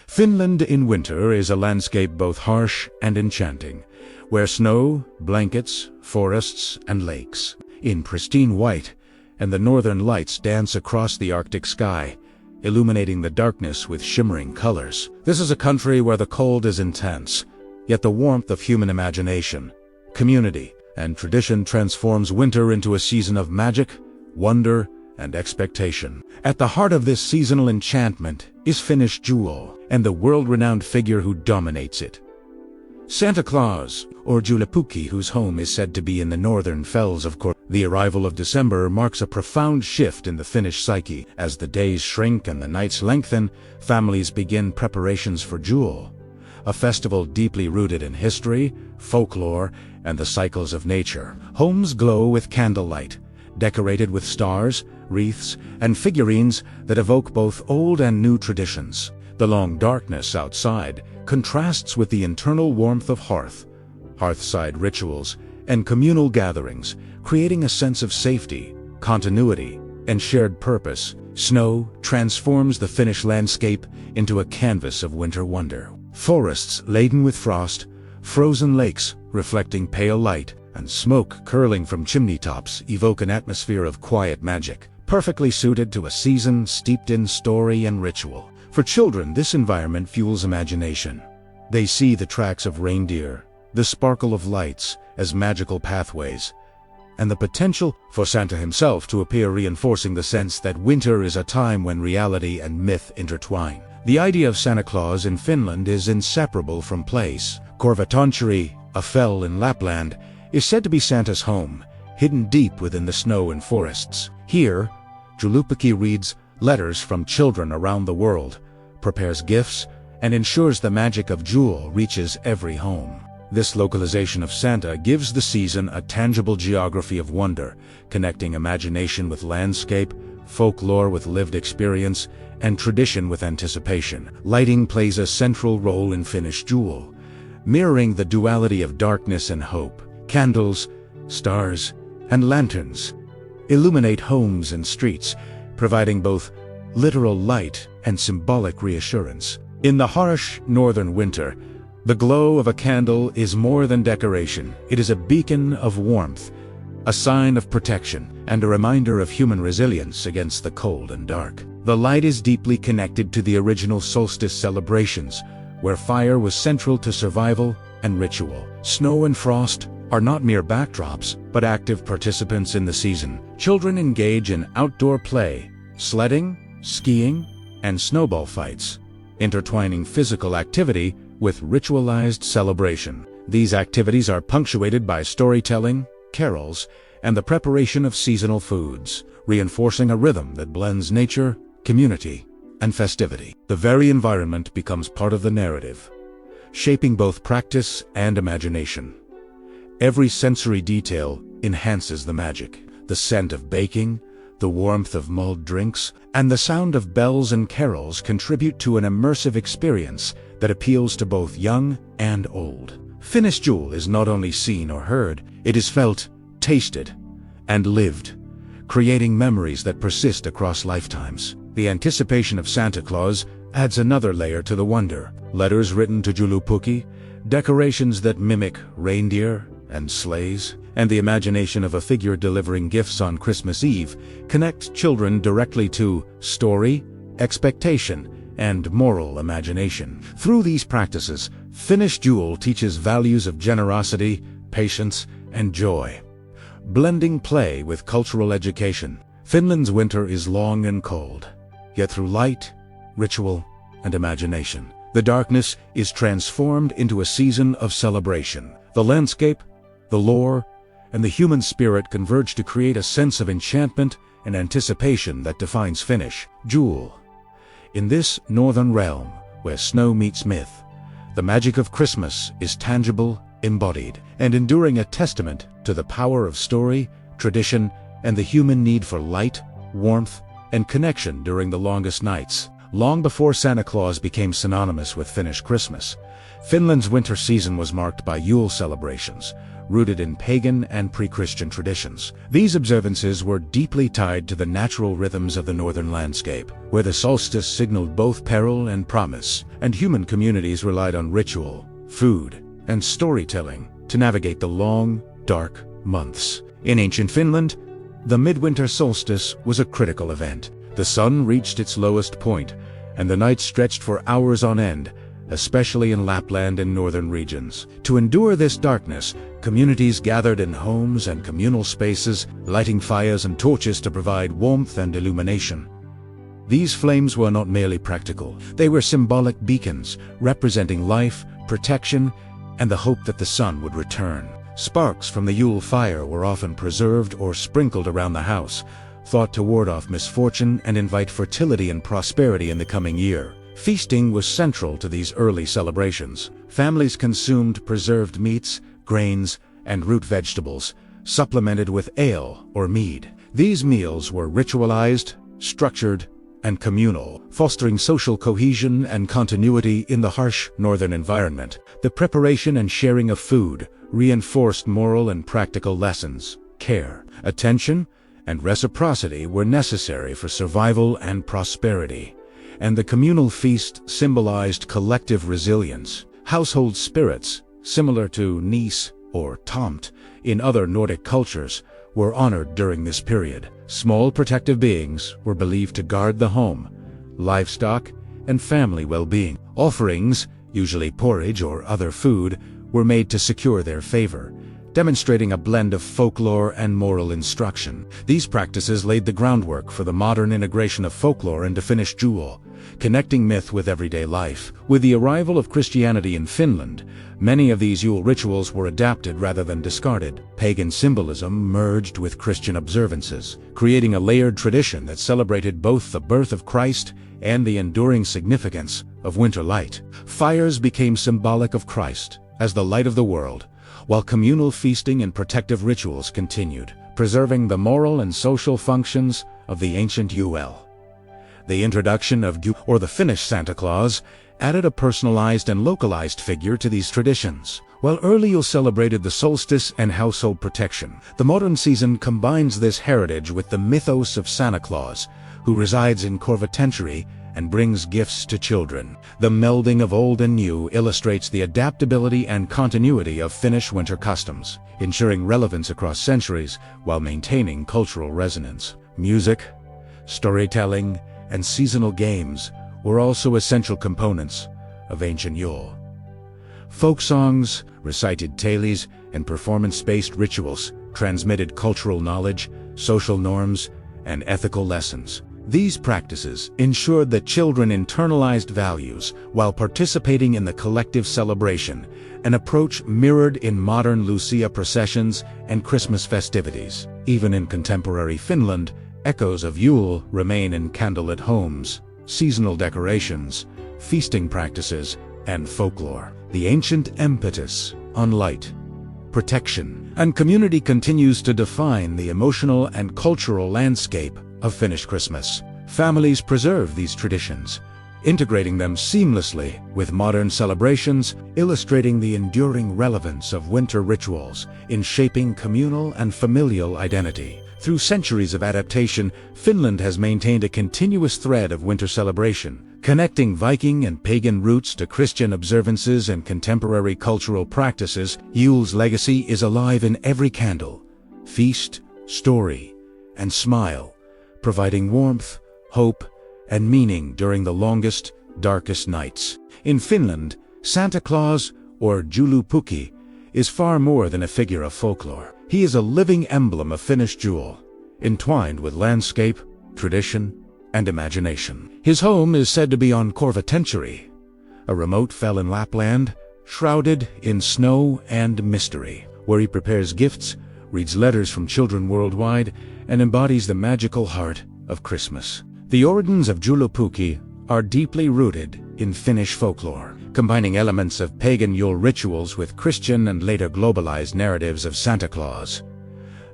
Finland in winter is a landscape both harsh and enchanting, where snow, blankets, forests, and lakes, in pristine white, and the northern lights dance across the Arctic sky, illuminating the darkness with shimmering colors. This is a country where the cold is intense, yet the warmth of human imagination, community, and tradition transforms winter into a season of magic, wonder, and expectation. At the heart of this seasonal enchantment is Finnish Yule, and the world-renowned figure who dominates it. Santa Claus, or Joulupukki, whose home is said to be in the northern fells of Nordic. The arrival of December marks a profound shift in the Finnish psyche. As the days shrink and the nights lengthen, families begin preparations for Yule, a festival deeply rooted in history, folklore, and the cycles of nature. Homes glow with candlelight, decorated with stars, wreaths, and figurines that evoke both old and new traditions. The long darkness outside contrasts with the internal warmth of hearthside rituals, and communal gatherings, creating a sense of safety, continuity, and shared purpose. Snow transforms the Finnish landscape into a canvas of winter wonder. Forests laden with frost, frozen lakes reflecting pale light, and smoke curling from chimney tops evoke an atmosphere of quiet magic, perfectly suited to a season steeped in story and ritual. For children, this environment fuels imagination. They see the tracks of reindeer, the sparkle of lights as magical pathways, and the potential for Santa himself to appear, reinforcing the sense that winter is a time when reality and myth intertwine. The idea of Santa Claus in Finland is inseparable from place. Korvatoncheri, a fell in Lapland, is said to be Santa's home, hidden deep within the snow and forests. Here, Joulupukki reads letters from children around the world, prepares gifts, and ensures the magic of Yule reaches every home. This localization of Santa gives the season a tangible geography of wonder, connecting imagination with landscape, folklore with lived experience, and tradition with anticipation. Lighting plays a central role in Finnish Yule, mirroring the duality of darkness and hope. Candles, stars, and lanterns illuminate homes and streets, providing both literal light and symbolic reassurance. In the harsh northern winter, the glow of a candle is more than decoration. It is a beacon of warmth, a sign of protection, and a reminder of human resilience against the cold and dark. The light is deeply connected to the original solstice celebrations, where fire was central to survival and ritual. Snow and frost are not mere backdrops, but active participants in the season. Children engage in outdoor play, sledding, skiing, and snowball fights, intertwining physical activity with ritualized celebration. These activities are punctuated by storytelling, carols, and the preparation of seasonal foods, reinforcing a rhythm that blends nature, community, and festivity. The very environment becomes part of the narrative, shaping both practice and imagination. Every sensory detail enhances the magic. The scent of baking, the warmth of mulled drinks, and the sound of bells and carols contribute to an immersive experience that appeals to both young and old. Finnish Yule is not only seen or heard, it is felt, tasted, and lived, creating memories that persist across lifetimes. The anticipation of Santa Claus adds another layer to the wonder. Letters written to Joulupukki, decorations that mimic reindeer and sleighs, and the imagination of a figure delivering gifts on Christmas Eve connect children directly to story, expectation, and moral imagination. Through these practices, Finnish Yule teaches values of generosity, patience, and joy, blending play with cultural education. Finland's winter is long and cold, yet through light, ritual, and imagination, the darkness is transformed into a season of celebration. The landscape, the lore, and the human spirit converge to create a sense of enchantment and anticipation that defines Finnish Yule. In this northern realm, where snow meets myth, the magic of Christmas is tangible, embodied, and enduring, a testament to the power of story, tradition, and the human need for light, warmth, and connection during the longest nights. Long before Santa Claus became synonymous with Finnish Christmas, Finland's winter season was marked by Yule celebrations, rooted in pagan and pre-Christian traditions. These observances were deeply tied to the natural rhythms of the northern landscape, where the solstice signaled both peril and promise, and human communities relied on ritual, food, and storytelling to navigate the long, dark months. In ancient Finland, the midwinter solstice was a critical event. The sun reached its lowest point, and the night stretched for hours on end, especially in Lapland and northern regions. To endure this darkness, communities gathered in homes and communal spaces, lighting fires and torches to provide warmth and illumination. These flames were not merely practical. They were symbolic beacons, representing life, protection, and the hope that the sun would return. Sparks from the Yule fire were often preserved or sprinkled around the house, thought to ward off misfortune and invite fertility and prosperity in the coming year. Feasting was central to these early celebrations. Families consumed preserved meats, grains, and root vegetables, supplemented with ale or mead. These meals were ritualized, structured, and communal, fostering social cohesion and continuity in the harsh northern environment. The preparation and sharing of food reinforced moral and practical lessons. Care, attention, and reciprocity were necessary for survival and prosperity, and the communal feast symbolized collective resilience. Household spirits, similar to Nisse or tonttu in other Nordic cultures, were honored during this period. Small protective beings were believed to guard the home, livestock, and family well-being. Offerings, usually porridge or other food, were made to secure their favor, demonstrating a blend of folklore and moral instruction. These practices laid the groundwork for the modern integration of folklore into Finnish Jule, connecting myth with everyday life. With the arrival of Christianity in Finland, many of these Yule rituals were adapted rather than discarded. Pagan symbolism merged with Christian observances, creating a layered tradition that celebrated both the birth of Christ and the enduring significance of winter light. Fires became symbolic of Christ as the light of the world, while communal feasting and protective rituals continued, preserving the moral and social functions of the ancient Yule. The introduction of Yule, or the Finnish Santa Claus, added a personalized and localized figure to these traditions. While early Yule celebrated the solstice and household protection, the modern season combines this heritage with the mythos of Santa Claus, who resides in Korvatentury and brings gifts to children. The melding of old and new illustrates the adaptability and continuity of Finnish winter customs, ensuring relevance across centuries while maintaining cultural resonance. Music, storytelling, and seasonal games were also essential components of ancient Yule. Folk songs, recited tales, and performance-based rituals transmitted cultural knowledge, social norms, and ethical lessons. These practices ensured that children internalized values while participating in the collective celebration, an approach mirrored in modern Lucia processions and Christmas festivities. Even in contemporary Finland, echoes of Yule remain in candlelit homes, seasonal decorations, feasting practices, and folklore. The ancient impetus on light, protection, and community continues to define the emotional and cultural landscape of Finnish Christmas. Families preserve these traditions, integrating them seamlessly with modern celebrations, illustrating the enduring relevance of winter rituals in shaping communal and familial identity. Through centuries of adaptation, Finland has maintained a continuous thread of winter celebration, connecting Viking and pagan roots to Christian observances and contemporary cultural practices. Yule's legacy is alive in every candle, feast, story, and smile, providing warmth, hope, and meaning during the longest, darkest nights. In Finland, Santa Claus, or Joulupukki, is far more than a figure of folklore. He is a living emblem of Finnish Jule, entwined with landscape, tradition, and imagination. His home is said to be on Korvatentury, a remote fell in Lapland, shrouded in snow and mystery, where he prepares gifts, reads letters from children worldwide, and embodies the magical heart of Christmas. The origins of Joulupukki are deeply rooted in Finnish folklore, combining elements of pagan Yule rituals with Christian and later globalized narratives of Santa Claus.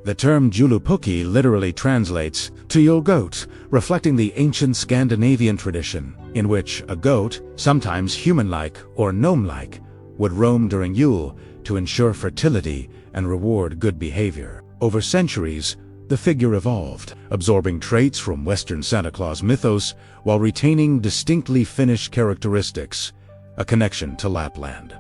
The term Joulupukki literally translates to Yule goat, reflecting the ancient Scandinavian tradition, in which a goat, sometimes human-like or gnome-like, would roam during Yule to ensure fertility and reward good behavior. Over centuries, the figure evolved, absorbing traits from Western Santa Claus mythos while retaining distinctly Finnish characteristics, a connection to Lapland,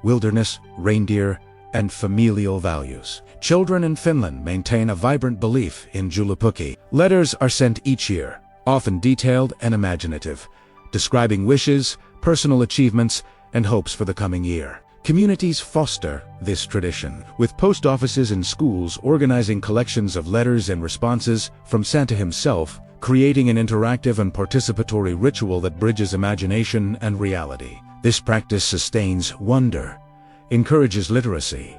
wilderness, reindeer, and familial values. Children in Finland maintain a vibrant belief in Joulupukki. Letters are sent each year, often detailed and imaginative, describing wishes, personal achievements, and hopes for the coming year. Communities foster this tradition, with post offices and schools organizing collections of letters and responses from Santa himself, creating an interactive and participatory ritual that bridges imagination and reality. This practice sustains wonder, encourages literacy,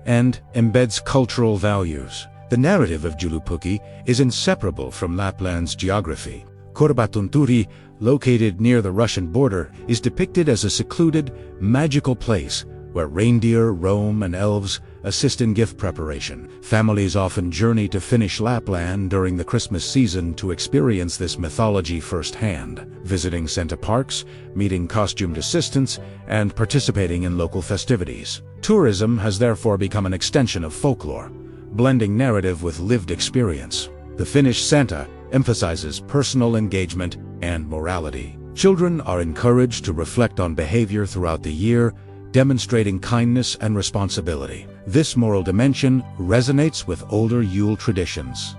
and embeds cultural values. The narrative of Joulupukki is inseparable from Lapland's geography. Korvatunturi, located near the Russian border, is depicted as a secluded, magical place where reindeer roam and elves assist in gift preparation. Families often journey to Finnish Lapland during the Christmas season to experience this mythology firsthand, visiting Santa parks, meeting costumed assistants, and participating in local festivities. Tourism has therefore become an extension of folklore, blending narrative with lived experience. The Finnish Santa emphasizes personal engagement and morality. Children are encouraged to reflect on behavior throughout the year, demonstrating kindness and responsibility. This moral dimension resonates with older Yule traditions,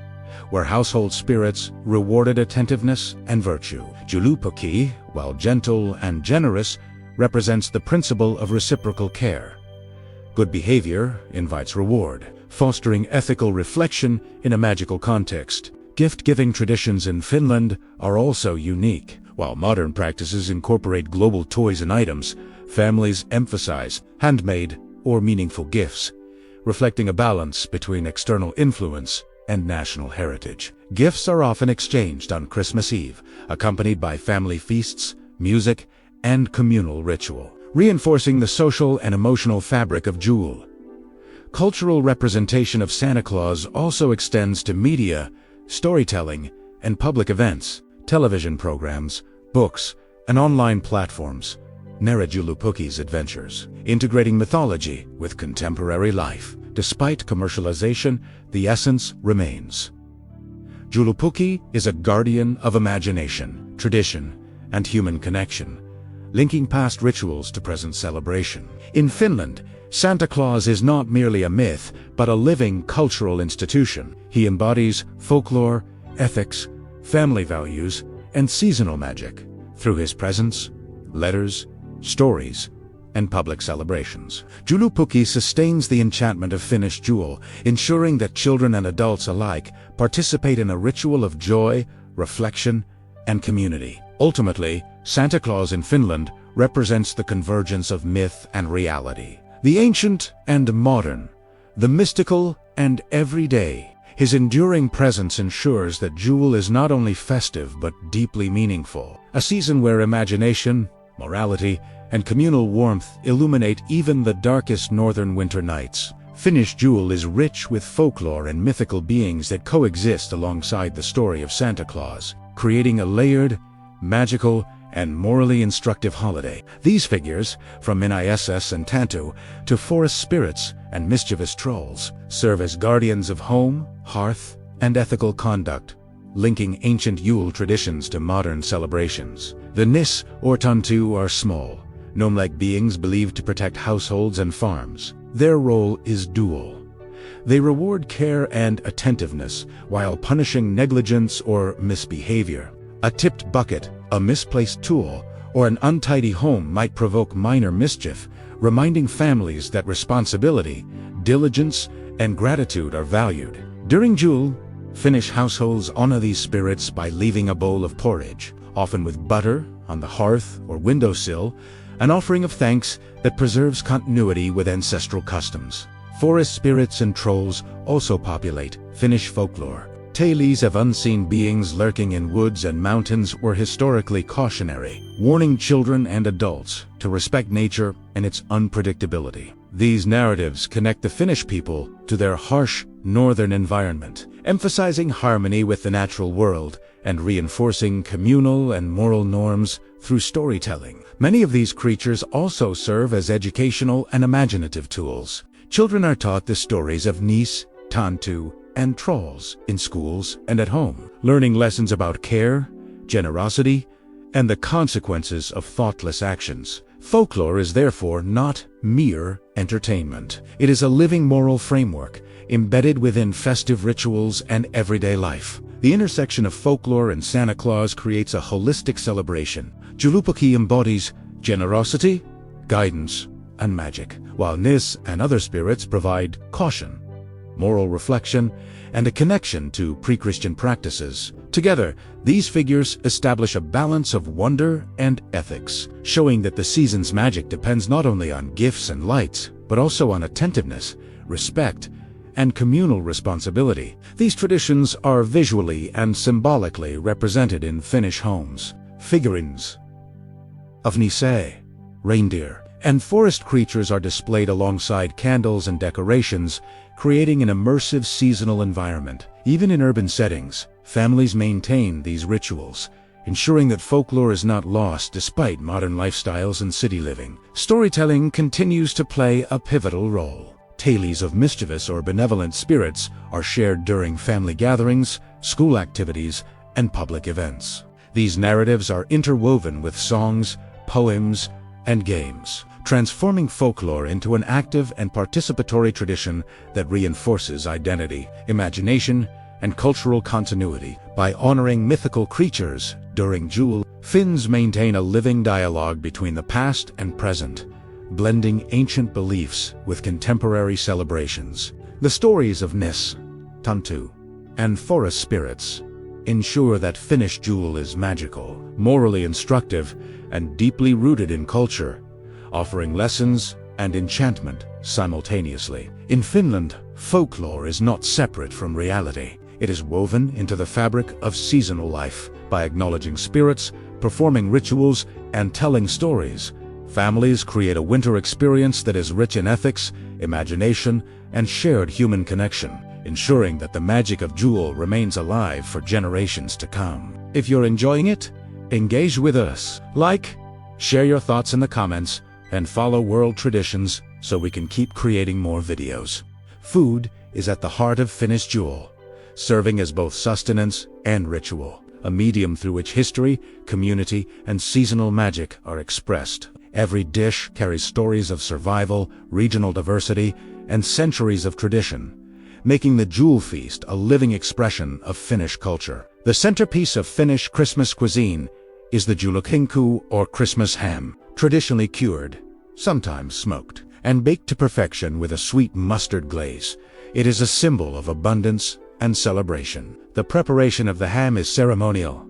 where household spirits rewarded attentiveness and virtue. Joulupukki, while gentle and generous, represents the principle of reciprocal care. Good behavior invites reward, fostering ethical reflection in a magical context. Gift-giving traditions in Finland are also unique. While modern practices incorporate global toys and items, families emphasize handmade or meaningful gifts, reflecting a balance between external influence and national heritage. Gifts are often exchanged on Christmas Eve, accompanied by family feasts, music, and communal ritual, reinforcing the social and emotional fabric of Yule. Cultural representation of Santa Claus also extends to media, storytelling, and public events. Television programs, books, and online platforms narrate Joulupukki's adventures, integrating mythology with contemporary life. Despite commercialization, the essence remains. Joulupukki is a guardian of imagination, tradition, and human connection, linking past rituals to present celebration. In Finland, Santa Claus is not merely a myth, but a living cultural institution. He embodies folklore, ethics, family values, and seasonal magic through his presence, letters, stories, and public celebrations. Joulupukki sustains the enchantment of Finnish Yule, ensuring that children and adults alike participate in a ritual of joy, reflection, and community. Ultimately, Santa Claus in Finland represents the convergence of myth and reality, the ancient and modern, the mystical and everyday. His enduring presence ensures that Yule is not only festive but deeply meaningful, a season where imagination, morality, and communal warmth illuminate even the darkest northern winter nights. Finnish Yule is rich with folklore and mythical beings that coexist alongside the story of Santa Claus, creating a layered, magical, and morally instructive holiday. These figures, from Nisse and tonttu to forest spirits and mischievous trolls, serve as guardians of home, hearth, and ethical conduct, linking ancient Yule traditions to modern celebrations. The Nisse or tonttu are small, gnome-like beings believed to protect households and farms. Their role is dual. They reward care and attentiveness while punishing negligence or misbehavior. A tipped bucket, a misplaced tool, or an untidy home might provoke minor mischief, reminding families that responsibility, diligence, and gratitude are valued. During Yule, Finnish households honor these spirits by leaving a bowl of porridge, often with butter, on the hearth or windowsill, an offering of thanks that preserves continuity with ancestral customs. Forest spirits and trolls also populate Finnish folklore. Tales of unseen beings lurking in woods and mountains were historically cautionary, warning children and adults to respect nature and its unpredictability. These narratives connect the Finnish people to their harsh, northern environment, emphasizing harmony with the natural world and reinforcing communal and moral norms through storytelling. Many of these creatures also serve as educational and imaginative tools. Children are taught the stories of Nisse, tonttu, and trolls in schools and at home, learning lessons about care, generosity, and the consequences of thoughtless actions. Folklore is therefore not mere entertainment. It is a living moral framework embedded within festive rituals and everyday life. The intersection of folklore and Santa Claus creates a holistic celebration. Joulupukki embodies generosity, guidance, and magic, while Nisse and other spirits provide caution, moral reflection, and a connection to pre-Christian practices. Together, these figures establish a balance of wonder and ethics, showing that the season's magic depends not only on gifts and lights, but also on attentiveness, respect, and communal responsibility. These traditions are visually and symbolically represented in Finnish homes. Figurines of Nisse, reindeer, and forest creatures are displayed alongside candles and decorations, creating an immersive seasonal environment. Even in urban settings, families maintain these rituals, ensuring that folklore is not lost despite modern lifestyles and city living. Storytelling continues to play a pivotal role. Tales of mischievous or benevolent spirits are shared during family gatherings, school activities, and public events. These narratives are interwoven with songs, poems, and games, transforming folklore into an active and participatory tradition that reinforces identity, imagination, and cultural continuity. By honoring mythical creatures during Yule, Finns maintain a living dialogue between the past and present, blending ancient beliefs with contemporary celebrations. The stories of Nisse, tonttu, and forest spirits ensure that Finnish Yule is magical, morally instructive, and deeply rooted in culture, offering lessons and enchantment simultaneously. In Finland, folklore is not separate from reality. It is woven into the fabric of seasonal life. By acknowledging spirits, performing rituals, and telling stories, families create a winter experience that is rich in ethics, imagination, and shared human connection, ensuring that the magic of Yule remains alive for generations to come. If you're enjoying it, engage with us. Like, share your thoughts in the comments, and follow World Traditions so we can keep creating more videos. Food is at the heart of Finnish Yule, serving as both sustenance and ritual, a medium through which history, community, and seasonal magic are expressed. Every dish carries stories of survival, regional diversity, and centuries of tradition, making the Yule feast a living expression of Finnish culture. The centerpiece of Finnish Christmas cuisine is the Joulupukki, or Christmas ham, traditionally cured, sometimes smoked, and baked to perfection with a sweet mustard glaze. It is a symbol of abundance and celebration. The preparation of the ham is ceremonial.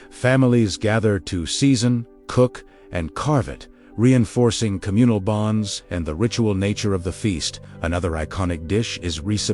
Families gather to season, cook, and carve it, reinforcing communal bonds and the ritual nature of the feast. Another iconic dish is Risse,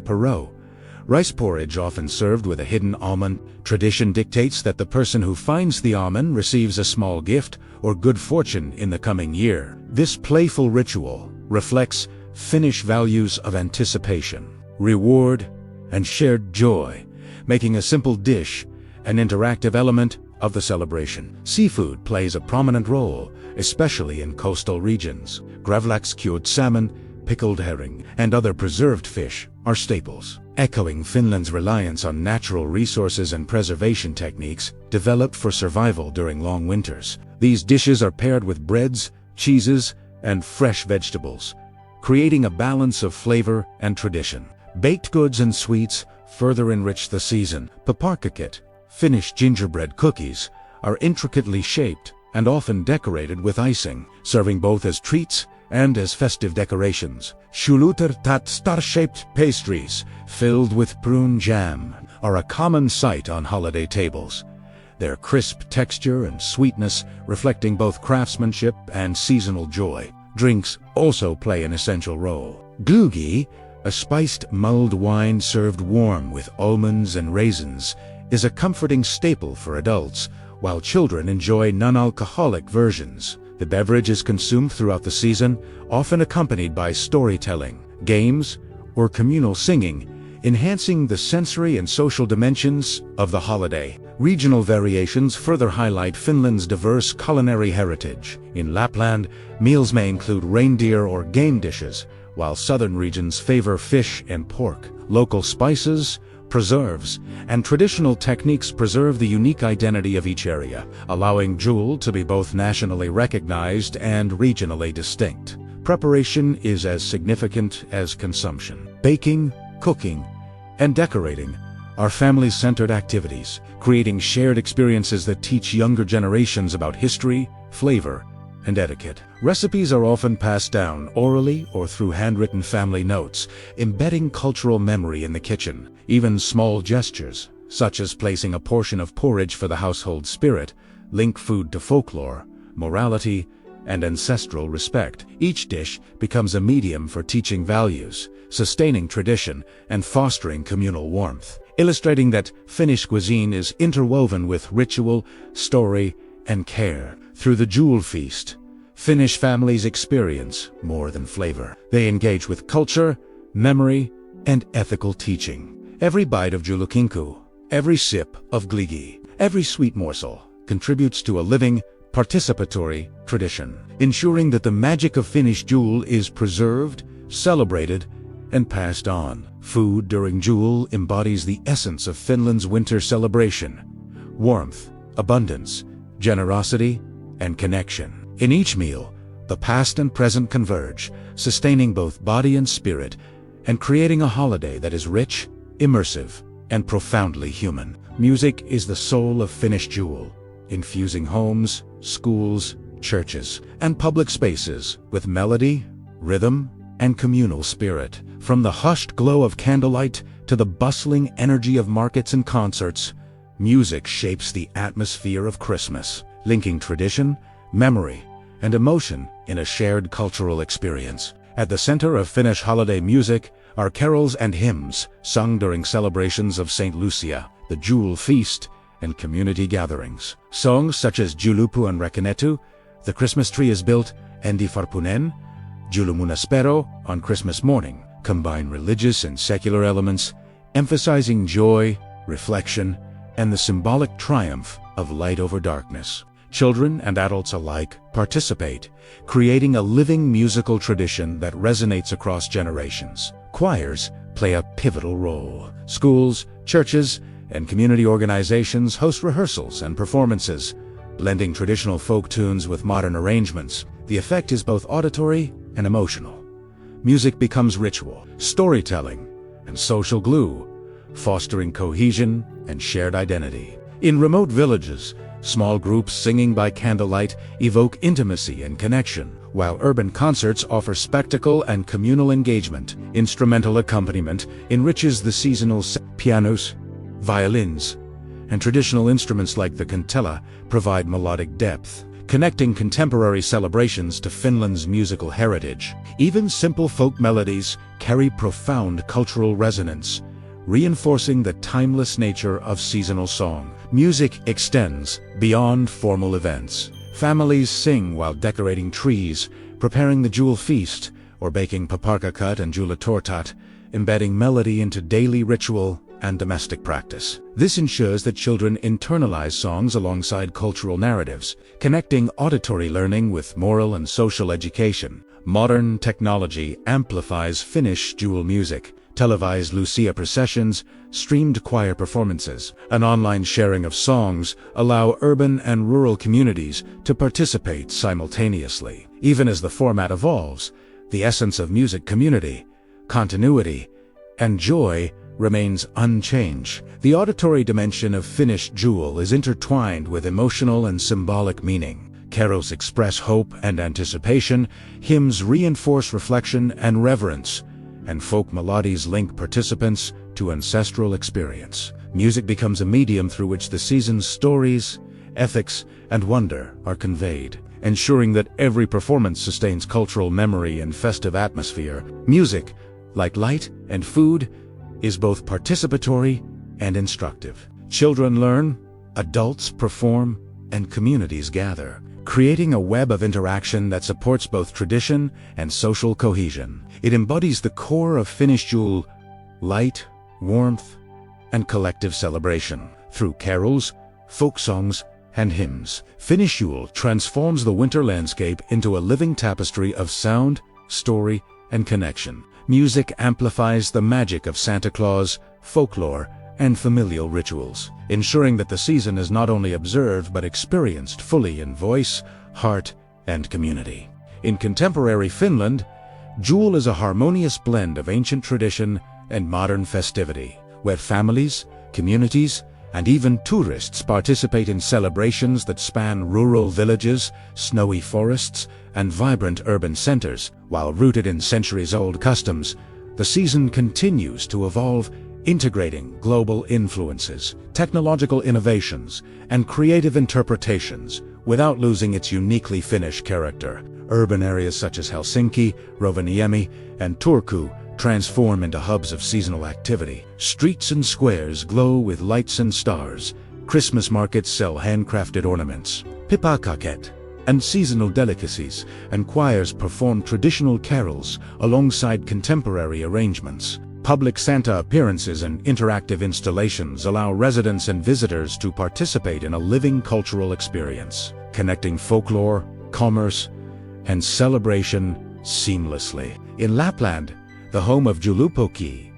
rice porridge often served with a hidden almond. Tradition dictates that the person who finds the almond receives a small gift or good fortune in the coming year. This playful ritual reflects Finnish values of anticipation, reward, and shared joy, making a simple dish an interactive element of the celebration. Seafood plays a prominent role, especially in coastal regions. Gravlax, cured salmon, pickled herring, and other preserved fish are staples, echoing Finland's reliance on natural resources and preservation techniques developed for survival during long winters. These dishes are paired with breads, cheeses, and fresh vegetables, creating a balance of flavor and tradition. Baked goods and sweets further enrich the season. Paparkakit, Finnish gingerbread cookies, are intricately shaped and often decorated with icing, serving both as treats and as festive decorations. Joulupukki, star-shaped pastries filled with prune jam, are a common sight on holiday tables, their crisp texture and sweetness reflecting both craftsmanship and seasonal joy. Drinks also play an essential role. Glögi, a spiced mulled wine served warm with almonds and raisins, is a comforting staple for adults, while children enjoy non-alcoholic versions. The beverage is consumed throughout the season, often accompanied by storytelling, games, or communal singing, enhancing the sensory and social dimensions of the holiday. Regional variations further highlight Finland's diverse culinary heritage. In Lapland, meals may include reindeer or game dishes, while southern regions favor fish and pork. Local spices, preserves, and traditional techniques preserve the unique identity of each area, allowing Yule to be both nationally recognized and regionally distinct. Preparation is as significant as consumption. Baking, cooking, and decorating are family-centered activities, creating shared experiences that teach younger generations about history, flavor, and etiquette. Recipes are often passed down orally or through handwritten family notes, embedding cultural memory in the kitchen. Even small gestures, such as placing a portion of porridge for the household spirit, link food to folklore, morality, and ancestral respect. Each dish becomes a medium for teaching values, sustaining tradition, and fostering communal warmth, illustrating that Finnish cuisine is interwoven with ritual, story, and care. Through the Yule feast, Finnish families experience more than flavor. They engage with culture, memory, and ethical teaching. Every bite of Joulupukki, every sip of glögi, every sweet morsel contributes to a living, participatory tradition, ensuring that the magic of Finnish Yule is preserved, celebrated, and passed on. Food during Yule embodies the essence of Finland's winter celebration: warmth, abundance, generosity, and connection. In each meal, the past and present converge, sustaining both body and spirit, and creating a holiday that is rich, immersive, and profoundly human. Music is the soul of Finnish Yule, infusing homes, schools, churches, and public spaces with melody, rhythm, and communal spirit. From the hushed glow of candlelight to the bustling energy of markets and concerts, music shapes the atmosphere of Christmas, linking tradition, memory, and emotion in a shared cultural experience. At the center of Finnish holiday music are carols and hymns sung during celebrations of St. Lucia, the Yule feast, and community gatherings. Songs such as Joulupukki and Rekenetu, the Christmas tree is built, Endi Farpunen, Joulumunaspero on Christmas morning, combine religious and secular elements, emphasizing joy, reflection, and the symbolic triumph of light over darkness. Children and adults alike participate, creating a living musical tradition that resonates across generations. Choirs play a pivotal role. Schools, churches, and community organizations host rehearsals and performances, blending traditional folk tunes with modern arrangements. The effect is both auditory and emotional. Music becomes ritual, storytelling, and social glue, fostering cohesion and shared identity. In remote villages, small groups singing by candlelight evoke intimacy and connection, while urban concerts offer spectacle and communal engagement. Instrumental accompaniment enriches the seasonal pianos, violins, and traditional instruments like the kantele provide melodic depth, connecting contemporary celebrations to Finland's musical heritage. Even simple folk melodies carry profound cultural resonance, reinforcing the timeless nature of seasonal song. Music extends beyond formal events. Families sing while decorating trees, preparing the Yule feast, or baking paparkakut and juulatortat, embedding melody into daily ritual and domestic practice. This ensures that children internalize songs alongside cultural narratives, connecting auditory learning with moral and social education. Modern technology amplifies Finnish Yule music. Televised Lucia processions, streamed choir performances, and online sharing of songs allow urban and rural communities to participate simultaneously. Even as the format evolves, the essence of music community, continuity, and joy remains unchanged. The auditory dimension of Finnish Yule is intertwined with emotional and symbolic meaning. Carols express hope and anticipation, hymns reinforce reflection and reverence, and folk melodies link participants to ancestral experience. Music becomes a medium through which the season's stories, ethics, and wonder are conveyed, ensuring that every performance sustains cultural memory and festive atmosphere. Music, like light and food, is both participatory and instructive. Children learn, adults perform, and communities gather, creating a web of interaction that supports both tradition and social cohesion. It embodies the core of Finnish Yule: light, warmth, and collective celebration. Through carols, folk songs, and hymns, Finnish Yule transforms the winter landscape into a living tapestry of sound, story, and connection. Music amplifies the magic of Santa Claus, folklore, and familial rituals, ensuring that the season is not only observed but experienced fully in voice, heart, and community. In contemporary Finland, Yule is a harmonious blend of ancient tradition and modern festivity, where families, communities, and even tourists participate in celebrations that span rural villages, snowy forests, and vibrant urban centers. While rooted in centuries-old customs, the season continues to evolve, integrating global influences, technological innovations, and creative interpretations without losing its uniquely Finnish character. Urban areas such as Helsinki, Rovaniemi, and Turku transform into hubs of seasonal activity. Streets and squares glow with lights and stars. Christmas markets sell handcrafted ornaments, pipakaket, and seasonal delicacies, and choirs perform traditional carols alongside contemporary arrangements. Public Santa appearances and interactive installations allow residents and visitors to participate in a living cultural experience, connecting folklore, commerce, and celebration seamlessly. In Lapland, the home of Joulupukki,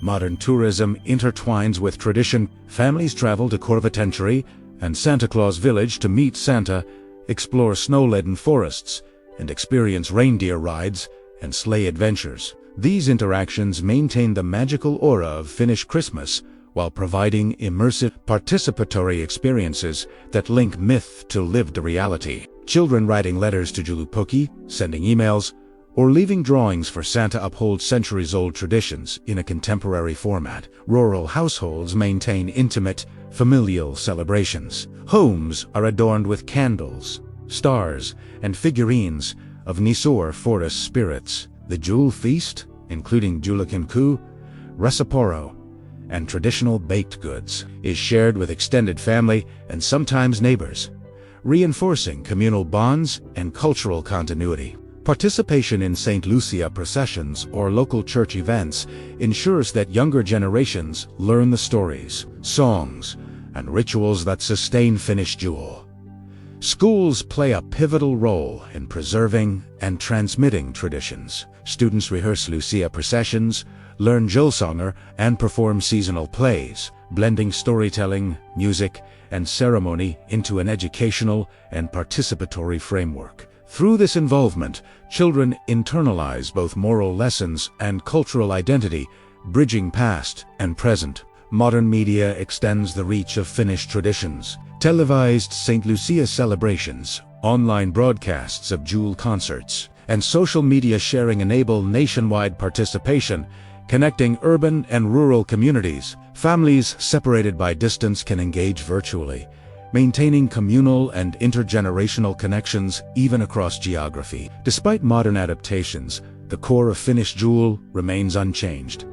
modern tourism intertwines with tradition. Families travel to Korvatenturi and Santa Claus Village to meet Santa, explore snow-laden forests, and experience reindeer rides and sleigh adventures. These interactions maintain the magical aura of Finnish Christmas while providing immersive, participatory experiences that link myth to lived reality. Children writing letters to Joulupukki, sending emails, or leaving drawings for Santa uphold centuries-old traditions in a contemporary format. Rural households maintain intimate, familial celebrations. Homes are adorned with candles, stars, and figurines of Nisse or forest spirits. The Yule feast, including Joulupukki, Resaporo, and traditional baked goods, is shared with extended family and sometimes neighbors, reinforcing communal bonds and cultural continuity. Participation in St. Lucia processions or local church events ensures that younger generations learn the stories, songs, and rituals that sustain Finnish Yule. Schools play a pivotal role in preserving and transmitting traditions. Students rehearse Lucia processions, learn Julesånger, and perform seasonal plays, blending storytelling, music, and ceremony into an educational and participatory framework. Through this involvement, children internalize both moral lessons and cultural identity, bridging past and present. Modern media extends the reach of Finnish traditions. Televised St. Lucia celebrations, online broadcasts of Yule concerts, and social media sharing enable nationwide participation, connecting urban and rural communities. Families separated by distance can engage virtually, maintaining communal and intergenerational connections even across geography. Despite modern adaptations, the core of Finnish Yule remains unchanged.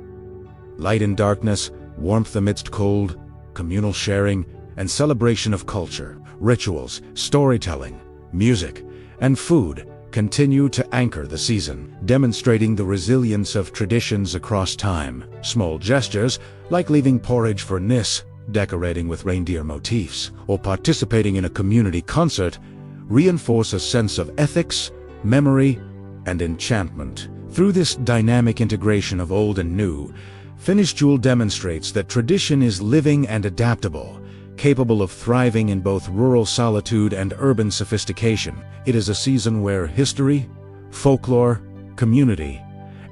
Light in darkness, warmth amidst cold, communal sharing, and celebration of culture. Rituals, storytelling, music, and food continue to anchor the season, demonstrating the resilience of traditions across time. Small gestures, like leaving porridge for Nisse, decorating with reindeer motifs, or participating in a community concert, reinforce a sense of ethics, memory, and enchantment. Through this dynamic integration of old and new, Finnish Yule demonstrates that tradition is living and adaptable, capable of thriving in both rural solitude and urban sophistication. It is a season where history, folklore, community,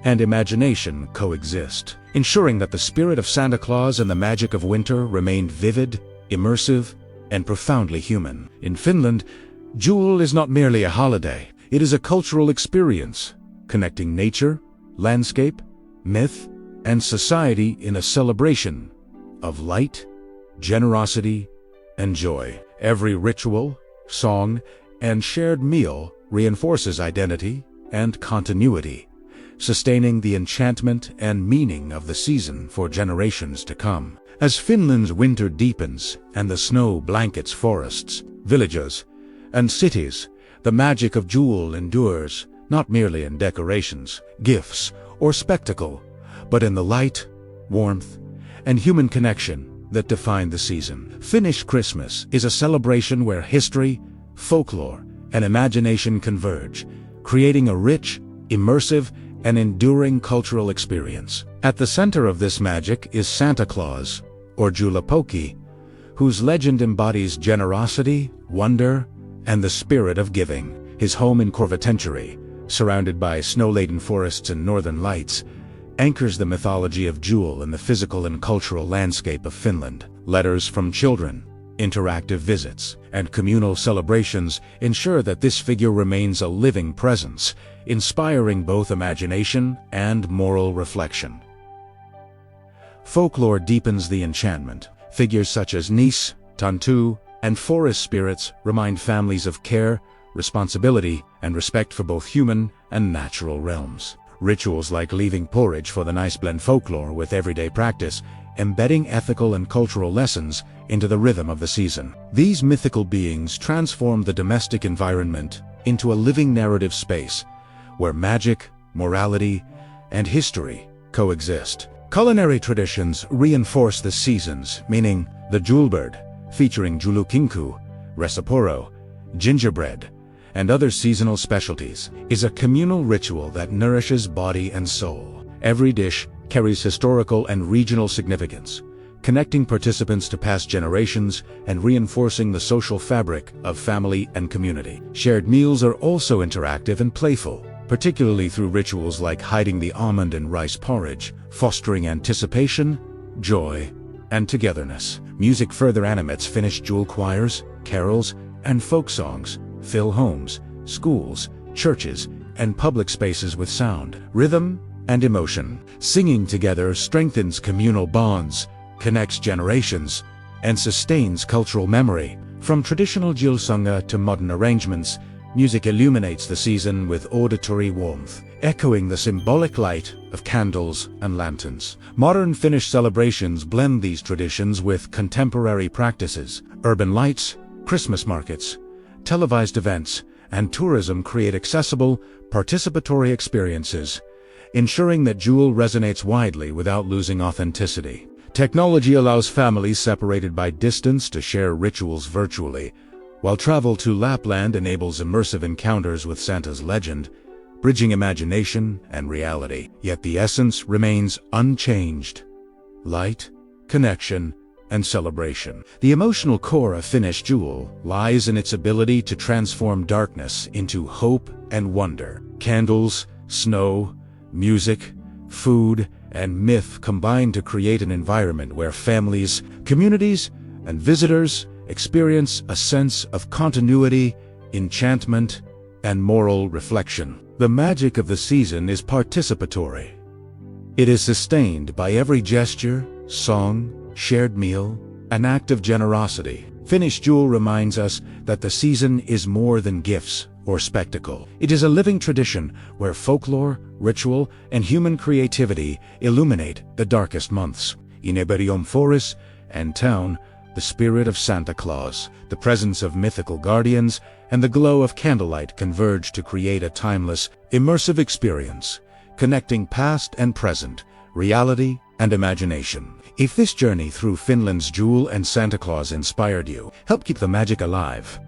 and imagination coexist, ensuring that the spirit of Santa Claus and the magic of winter remain vivid, immersive, and profoundly human. In Finland, Yule is not merely a holiday. It is a cultural experience, connecting nature, landscape, myth, and society in a celebration of light, generosity, and joy. Every ritual, song, and shared meal reinforces identity and continuity, sustaining the enchantment and meaning of the season for generations to come. As Finland's winter deepens and the snow blankets forests, villages, and cities, the magic of Yule endures, not merely in decorations, gifts, or spectacle, but in the light, warmth, and human connection that define the season. Finnish Christmas is a celebration where history, folklore, and imagination converge, creating a rich, immersive, and enduring cultural experience. At the center of this magic is Santa Claus, or Joulupukki, whose legend embodies generosity, wonder, and the spirit of giving. His home in Korvatentury, surrounded by snow-laden forests and northern lights, anchors the mythology of Yule in the physical and cultural landscape of Finland. Letters from children, interactive visits, and communal celebrations ensure that this figure remains a living presence, inspiring both imagination and moral reflection. Folklore deepens the enchantment. Figures such as Nisse, tonttu, and forest spirits remind families of care, responsibility, and respect for both human and natural realms. Rituals like leaving porridge for the Nisse blend folklore with everyday practice, embedding ethical and cultural lessons into the rhythm of the season. These mythical beings transform the domestic environment into a living narrative space where magic, morality, and history coexist. Culinary traditions reinforce the seasons, meaning the Julebird, featuring Joulupukki, resaporo, gingerbread, and other seasonal specialties, is a communal ritual that nourishes body and soul. Every dish carries historical and regional significance, connecting participants to past generations and reinforcing the social fabric of family and community. Shared meals are also interactive and playful, particularly through rituals like hiding the almond and rice porridge, fostering anticipation, joy, and togetherness. Music further animates. Finnish Yule choirs, carols, and folk songs fill homes, schools, churches, and public spaces with sound, rhythm, and emotion. Singing together strengthens communal bonds, connects generations, and sustains cultural memory. From traditional Julesånger to modern arrangements, music illuminates the season with auditory warmth, echoing the symbolic light of candles and lanterns. Modern Finnish celebrations blend these traditions with contemporary practices. Urban lights, Christmas markets, televised events, and tourism create accessible, participatory experiences, ensuring that Yule resonates widely without losing authenticity. Technology allows families separated by distance to share rituals virtually, while travel to Lapland enables immersive encounters with Santa's legend, bridging imagination and reality. Yet the essence remains unchanged: light, connection, and celebration. The emotional core of Finnish Yule lies in its ability to transform darkness into hope and wonder. Candles, snow, music, food, and myth combine to create an environment where families, communities, and visitors experience a sense of continuity, enchantment, and moral reflection. The magic of the season is participatory. It is sustained by every gesture, song, shared meal, an act of generosity. Finnish Yule reminds us that the season is more than gifts or spectacle. It is a living tradition where folklore, ritual, and human creativity illuminate the darkest months. In every forest and town, the spirit of Santa Claus, the presence of mythical guardians, and the glow of candlelight converge to create a timeless, immersive experience, connecting past and present, reality and imagination. If this journey through Finland's Yule and Santa Claus inspired you, help keep the magic alive.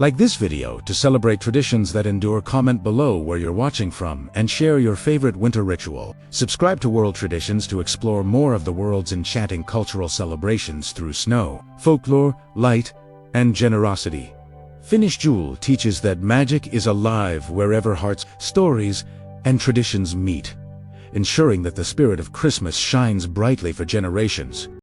Like this video to celebrate traditions that endure. Comment below where you're watching from and share your favorite winter ritual. Subscribe to World Traditions to explore more of the world's enchanting cultural celebrations through snow, folklore, light, and generosity. Finnish Yule teaches that magic is alive wherever hearts, stories, and traditions meet, ensuring that the spirit of Christmas shines brightly for generations.